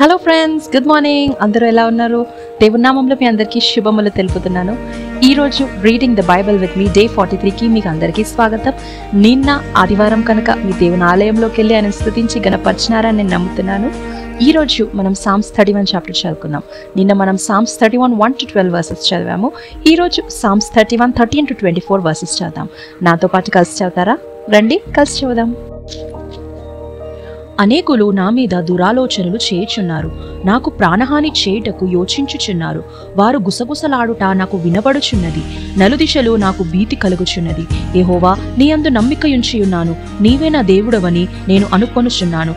Hello friends, good morning. అందరూ ఎలా ఉన్నారు? దేవుని నామంలో మీ అందరికీ శుభములు తెలుపుతున్నాను. ఈరోజు reading the Bible with me day 43కి మీకు అందరికీ స్వాగతం. నిన్న ఆదివారం కనుక మీ దేవుని ఆలయంలోకి వెళ్ళి ఆయన స్తుతించి గణపరిచినారని నేను నమ్ముతున్నాను. ఈరోజు మనం సామ్స్ 31 చాప్టర్ చదువుకున్నాం. నిన్న మనం సామ్స్ 31 1 to 12 వర్సెస్ చదివాము. ఈరోజు సామ్స్ 31 13 to 24 వర్సెస్ చదువుదాం. నాతో పాటు కలిసి చదువుతారా? రండి కలిసి చదువుదాం. అనేకులు నా మీద దురాలోచనలు చేయుచున్నారు, నాకు ప్రాణహాని చేయుటకు యోచించుచున్నారు. వారు గుసగుసలాడుట నాకు వినబడుచున్నది, నలుదిశలు నాకు భీతి కలుగుచున్నది. యెహోవా, నీ యందు నమ్మికయుంచి ఉన్నాను, నీవే నా దేవుడవని నేను అనుకొనుచున్నాను.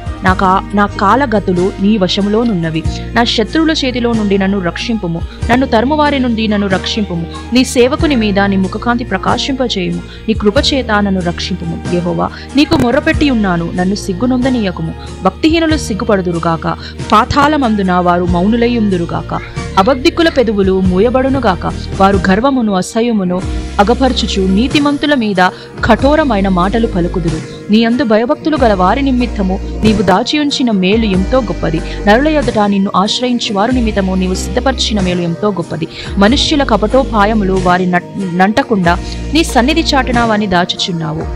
నా కాలగతులు నీ వశములోనున్నవి. నా శత్రువుల చేతిలో నుండి నన్ను రక్షింపుము, నన్ను తరుమువారి నుండి నన్ను రక్షింపుము. నీ సేవకుని మీద నీ ముఖకాంతి ప్రకాశింపచేయుము, నీ కృపచేత నన్ను రక్షింపుము. యెహోవా, నీకు మొర్రపెట్టి ఉన్నాను, నన్ను సిగ్గునొందనీయకుము. భక్తిహీనులు సిగ్గుపడుదురుగాక, పాతాళమందున వారు మౌనులయ్యుందురుగాక. అబద్ధికుల పెదవులు మూయబడునుగాక, వారు గర్వమును అసహ్యమును అగపరచుచు నీతిమంతుల మీద కఠోరమైన మాటలు పలుకుదురు. నీ యందు భయభక్తులు గల వారి నిమిత్తము నీవు దాచి ఉంచిన మేలు ఎంతో గొప్పది. నరుల ఎదుట నిన్ను ఆశ్రయించి వారి నిమిత్తము నీవు సిద్ధపరిచిన మేలు ఎంతో గొప్పది. మనుష్యుల కపటోపాయములు వారి నంటకుండా నీ సన్నిధి చాటున వారిని దాచుచున్నావు.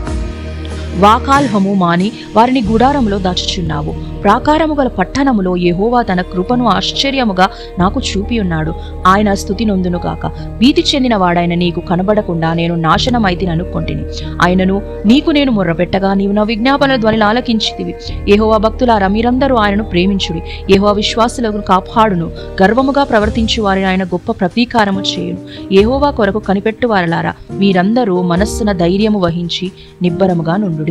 వాకాల్హము మాని వారిని గుడారములో దాచుచున్నావు. ప్రాకారము గల పట్టణములో యెహోవా తన కృపను ఆశ్చర్యముగా నాకు చూపి ఉన్నాడు. ఆయన స్తుతి నొందునుగాక. భీతి చెందిన వాడైన నీకు కనబడకుండా నేను నాశనమైతిని అనుకొంటిని. ఆయనను నీకు నేను మొర్రపెట్టగా నీవు నా విజ్ఞాపనల ధ్వనిని ఆలకించితివి. యెహోవా భక్తులారా, మీరందరూ ఆయనను ప్రేమించుడి. యెహోవా విశ్వాసులను కాపాడును. గర్వముగా ప్రవర్తించు వారిని ఆయన గొప్ప ప్రతీకారము చేయును. యెహోవా కొరకు కనిపెట్టు వారలారా, మీరందరూ మనస్సున ధైర్యము వహించి నిబ్బరముగా నుండు.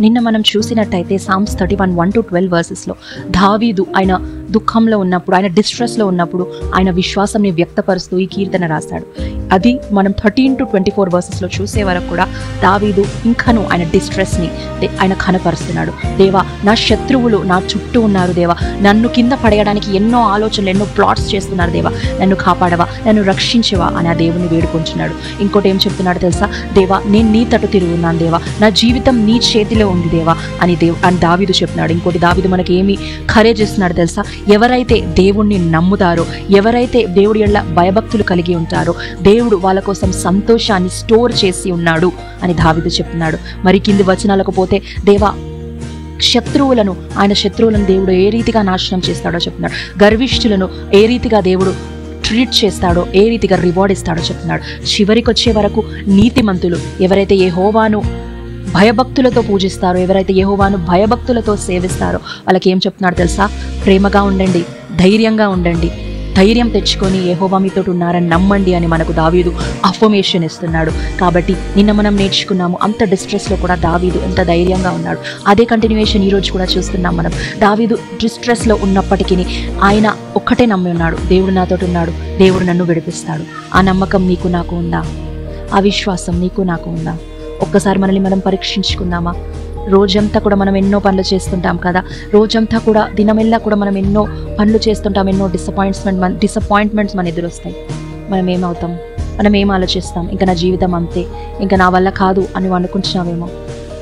నిన్న మనం చూసినట్టయితే సామ్స్ 31 1 to 12 వర్సెస్లో దావీదు ఆయన దుఃఖంలో ఉన్నప్పుడు, ఆయన డిస్ట్రెస్లో ఉన్నప్పుడు ఆయన విశ్వాసంని వ్యక్తపరుస్తూ ఈ కీర్తన రాశాడు. అది మనం 13 to 24 వర్సెస్లో చూసే వరకు కూడా దావీదు ఇంకను ఆయన డిస్ట్రెస్ని ఆయన కనపరుస్తున్నాడు. దేవా, నా శత్రువులు నా చుట్టూ ఉన్నారు. దేవా, నన్ను కింద పడేయడానికి ఎన్నో ఆలోచనలు, ఎన్నో ప్లాట్స్ చేస్తున్నారు. దేవా, నన్ను కాపాడవా, నన్ను రక్షించవా అని ఆ దేవుని వేడుకుంటున్నాడు. ఇంకోటి ఏం చెప్తున్నాడు తెలుసా? దేవా, నేను నీ తట్టు తిరుగున్నాను. దేవా, నా జీవితం నీ చేతిలో ఉంది దేవా అని దావీదు చెప్తున్నాడు. ఇంకోటి దావీదు మనకి ఏమి కరేజ్ ఇస్తున్నాడు తెలుసా? ఎవరైతే దేవుణ్ణి నమ్ముతారో, ఎవరైతే దేవుడి యెడల భయభక్తులు కలిగి ఉంటారో, దేవుడు వాళ్ళ కోసం సంతోషాన్ని స్టోర్ చేసి ఉన్నాడు అని దావీదు చెప్తున్నాడు. మరి కింది వచనాలకు పోతే, దేవా ఆయన శత్రువులను దేవుడు ఏ రీతిగా నాశనం చేస్తాడో చెప్తున్నాడు. గర్విష్ఠులను ఏ రీతిగా దేవుడు ట్రీట్ చేస్తాడో, ఏ రీతిగా రివార్డ్ ఇస్తాడో చెప్తున్నాడు. చివరికి వచ్చే వరకు నీతిమంతులు ఎవరైతే యెహోవాను భయభక్తులతో పూజిస్తారో, ఎవరైతే యెహోవాను భయభక్తులతో సేవిస్తారో వాళ్ళకి ఏం చెప్తున్నాడు తెలుసా? ప్రేమగా ఉండండి, ధైర్యంగా ఉండండి, ధైర్యం తెచ్చుకొని యెహోవా మీతో ఉన్నారని నమ్మండి అని మనకు దావీదు అఫర్మేషన్ ఇస్తున్నాడు. కాబట్టి నిన్న మనం నేర్చుకున్నాము, అంత డిస్ట్రెస్లో కూడా దావీదు ఎంత ధైర్యంగా ఉన్నాడు. అదే కంటిన్యూయేషన్ ఈరోజు కూడా చూస్తున్నాం మనం. దావీదు డిస్ట్రెస్లో ఉన్నప్పటికీ ఆయన ఒక్కటే నమ్మి ఉన్నాడు, దేవుడు నాతో ఉన్నాడు, దేవుడు నన్ను విడిపిస్తాడు. ఆ నమ్మకం నీకు నాకు ఉందా? ఆ విశ్వాసం నీకు నాకు ఉందా? ఒక్కసారి మనల్ని మనం పరీక్షించుకుందామా? రోజంతా కూడా మనం ఎన్నో పనులు చేస్తుంటాం కదా. రోజంతా కూడా దినమెల్లా కూడా మనం ఎన్నో పనులు చేస్తుంటాం. ఎన్నో డిసప్పాయింట్మెంట్స్ మన ఎదురొస్తాయి. మనం ఏమవుతాం? మనం ఏం ఆలోచిస్తాం? ఇంకా నా జీవితం అంతే, ఇంకా నా వల్ల కాదు అని అనుకుంటున్నావేమో.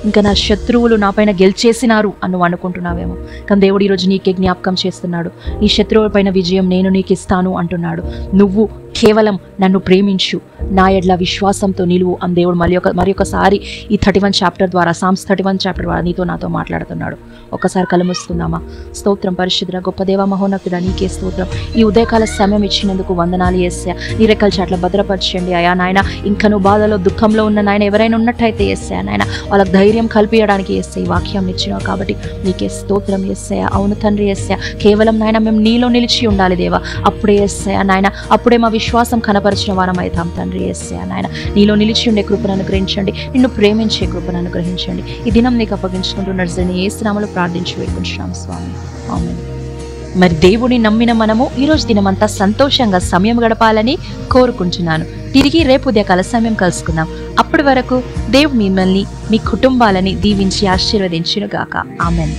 ఇంకా నా శత్రువులు నా పైన గెలిచేసినారు అని అనుకుంటున్నావేమో. కానీ దేవుడు ఈరోజు నీకే జ్ఞాపకం చేస్తున్నాడు, నీ శత్రువుల పైన విజయం నేను నీకు ఇస్తాను అంటున్నాడు. నువ్వు కేవలం నన్ను ప్రేమించు, నా ఎడ్ల విశ్వాసంతో నిలువు అని దేవుడు మరి ఒకసారి ఈ 31 చాప్టర్ ద్వారా, సామ్స్ 31 చాప్టర్ ద్వారా నీతో నాతో మాట్లాడుతున్నాడు. ఒక్కసారి కలుముస్తుందామా? స్తోత్రం పరిశుద్ధ గొప్ప దేవ మహోన్నతుడా, నీకే స్తోత్రం. ఈ ఉదయకాల సమయం ఇచ్చినందుకు వందనాలు యేసయ్యా. నీ రెక్కల చాట్ల భద్రపరచండి అయా నాయన. ఇంకా నువ్వు బాధలో దుఃఖంలో ఉన్న నాయన ఎవరైనా ఉన్నట్టయితే యేసయ్యా నాయన, వాళ్ళకి ధైర్యం కల్పించడానికి యేసయ్య వాక్యం ఇచ్చినావు కాబట్టి నీకే స్తోత్రం యేసయ్యా. అవును తండ్రి యేసయ్యా, కేవలం నాయన మేము నీలో నిలిచి ఉండాలి దేవా. అప్పుడే యేసయ్యా నాయన, అప్పుడే మా విశ్వాసం కనపరిచిన వారం అవుతాం తండ్రి యేసయ్యా నాయన. నీలో నిలిచి ఉండే కృపను అనుగ్రహించండి, నిన్ను ప్రేమించే కృపను అనుగ్రహించండి. ఈ దినం నీకు అప్పగించుకుంటున్న యేసు నామములో ప్రార్థించి వేడుకుంటున్నాం స్వామి, ఆమేన్. మరి దేవుని నమ్మిన మనము ఈరోజు దినమంతా సంతోషంగా సమయం గడపాలని కోరుకుంటున్నాను. తిరిగి రేపు ఉదయకాల సమయం కలుసుకుందాం. అప్పటి వరకు దేవుడు మిమ్మల్ని, మీ కుటుంబాలని దీవించి ఆశీర్వదించును గాక. ఆమేన్.